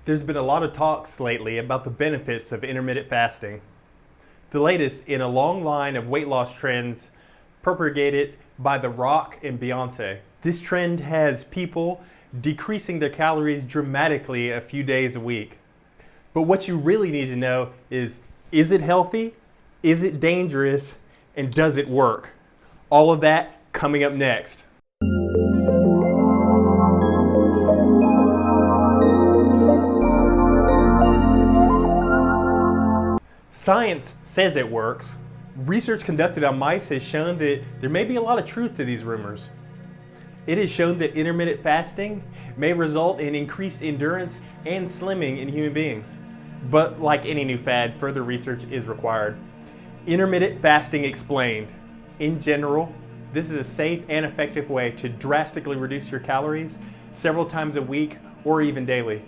There's been a lot of talks lately about the benefits of intermittent fasting. The latest in a long line of weight loss trends propagated by The Rock and Beyonce. This trend has people decreasing their calories dramatically a few days a week. But what you really need to know is it healthy? Is it dangerous? And does it work? All of that coming up next. Science says it works. Research conducted on mice has shown that there may be a lot of truth to these rumors. It has shown that intermittent fasting may result in increased endurance and slimming in human beings. But like any new fad, further research is required. Intermittent fasting explained. In general, this is a safe and effective way to drastically reduce your calories several times a week or even daily.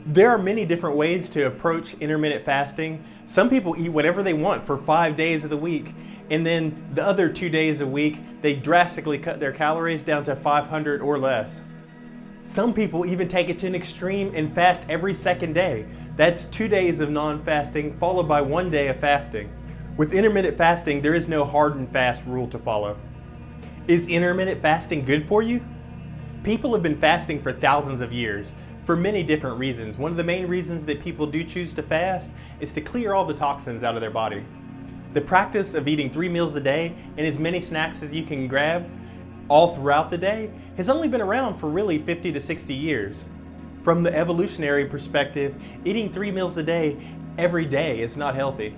There are many different ways to approach intermittent fasting. Some people eat whatever they want for 5 days of the week, and then the other 2 days a week, they drastically cut their calories down to 500 or less. Some people even take it to an extreme and fast every second day. That's 2 days of non-fasting followed by 1 day of fasting. With intermittent fasting, there is no hard and fast rule to follow. Is intermittent fasting good for you? People have been fasting for thousands of years for many different reasons. One of the main reasons that people do choose to fast is to clear all the toxins out of their body. The practice of eating 3 meals a day and as many snacks as you can grab all throughout the day has only been around for really 50 to 60 years. From the evolutionary perspective, eating 3 meals a day every day is not healthy.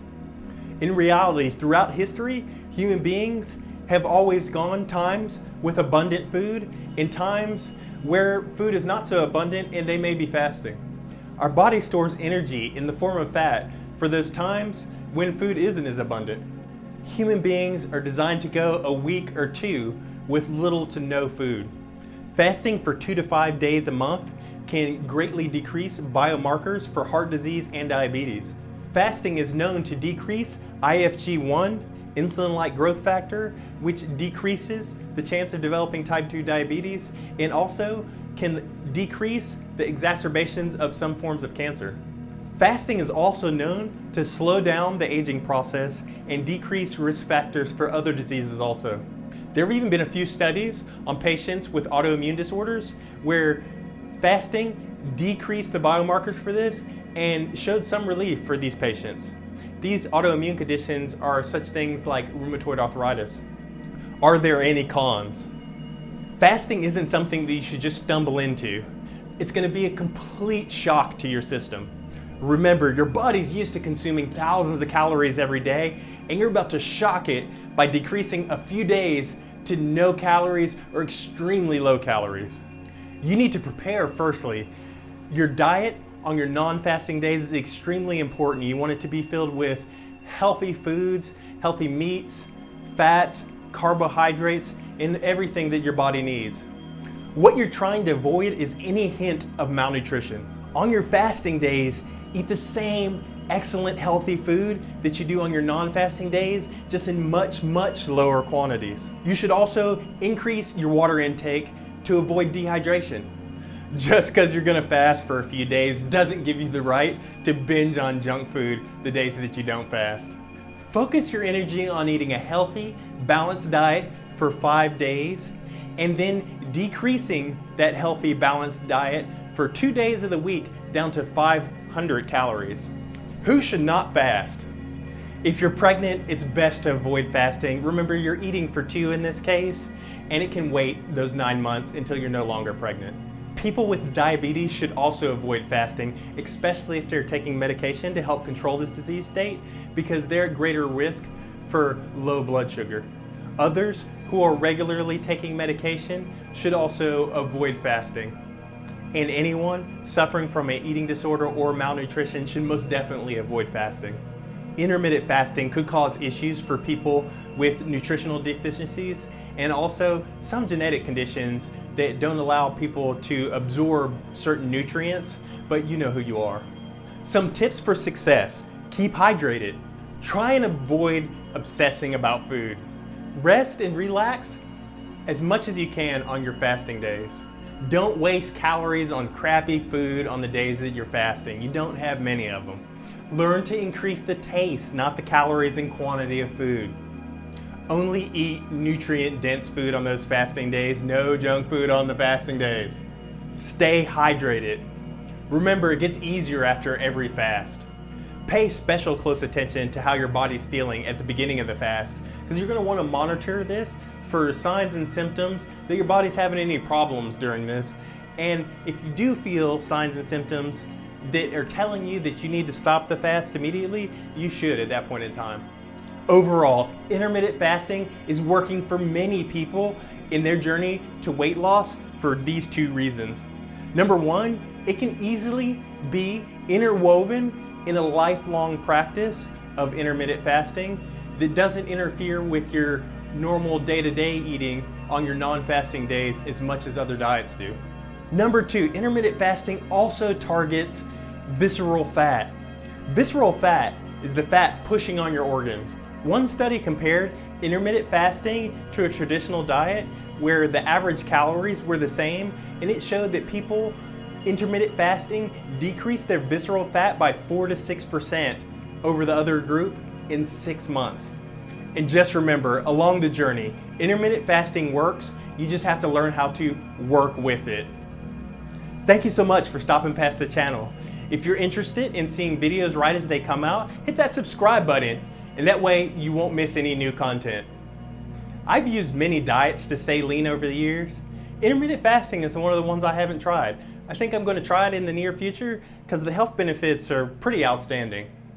In reality, throughout history, human beings have always gone times with abundant food and times where food is not so abundant and they may be fasting. Our body stores energy in the form of fat for those times when food isn't as abundant. Human beings are designed to go a week or two with little to no food. Fasting for 2 to 5 days a month can greatly decrease biomarkers for heart disease and diabetes. Fasting is known to decrease IFG1, insulin-like growth factor, which decreases the chance of developing type 2 diabetes and also can decrease the exacerbations of some forms of cancer. Fasting is also known to slow down the aging process and decrease risk factors for other diseases also. There have even been a few studies on patients with autoimmune disorders where fasting decreased the biomarkers for this and showed some relief for these patients. These autoimmune conditions are such things like rheumatoid arthritis. Are there any cons? Fasting isn't something that you should just stumble into. It's going to be a complete shock to your system. Remember, your body's used to consuming thousands of calories every day, and you're about to shock it by decreasing a few days to no calories or extremely low calories. You need to prepare firstly. Your diet on your non-fasting days is extremely important. You want it to be filled with healthy foods, healthy meats, fats, carbohydrates, and everything that your body needs. What you're trying to avoid is any hint of malnutrition. On your fasting days, eat the same excellent healthy food that you do on your non-fasting days, just in much, much lower quantities. You should also increase your water intake to avoid dehydration. Just because you're gonna fast for a few days doesn't give you the right to binge on junk food the days that you don't fast. Focus your energy on eating a healthy, balanced diet for 5 days and then decreasing that healthy, balanced diet for 2 days of the week down to 500 calories. Who should not fast? If you're pregnant, it's best to avoid fasting. Remember, you're eating for 2 in this case, and it can wait those 9 months until you're no longer pregnant. People with diabetes should also avoid fasting, especially if they're taking medication to help control this disease state, because they're at greater risk for low blood sugar. Others who are regularly taking medication should also avoid fasting. And anyone suffering from an eating disorder or malnutrition should most definitely avoid fasting. Intermittent fasting could cause issues for people with nutritional deficiencies and also some genetic conditions that don't allow people to absorb certain nutrients, but you know who you are. Some tips for success: keep hydrated. Try and avoid obsessing about food. Rest and relax as much as you can on your fasting days. Don't waste calories on crappy food on the days that you're fasting. You don't have many of them. Learn to increase the taste, not the calories and quantity of food. Only eat nutrient-dense food on those fasting days. No junk food on the fasting days. Stay hydrated. Remember, it gets easier after every fast. Pay special close attention to how your body's feeling at the beginning of the fast, because you're going to want to monitor this for signs and symptoms that your body's having any problems during this. And if you do feel signs and symptoms that are telling you that you need to stop the fast immediately, you should at that point in time. Overall, intermittent fasting is working for many people in their journey to weight loss for these two reasons. Number one, it can easily be interwoven in a lifelong practice of intermittent fasting that doesn't interfere with your normal day-to-day eating on your non-fasting days as much as other diets do. Number two, intermittent fasting also targets visceral fat. Visceral fat is the fat pushing on your organs. One study compared intermittent fasting to a traditional diet where the average calories were the same, and it showed that people intermittent fasting decreased their visceral fat by 4 to 6% over the other group in 6 months. And just remember, along the journey, intermittent fasting works. You just have to learn how to work with it. Thank you so much for stopping past the channel. If you're interested in seeing videos right as they come out, hit that subscribe button, and that way you won't miss any new content. I've used many diets to stay lean over the years. Intermittent fasting is one of the ones I haven't tried. I think I'm going to try it in the near future because the health benefits are pretty outstanding.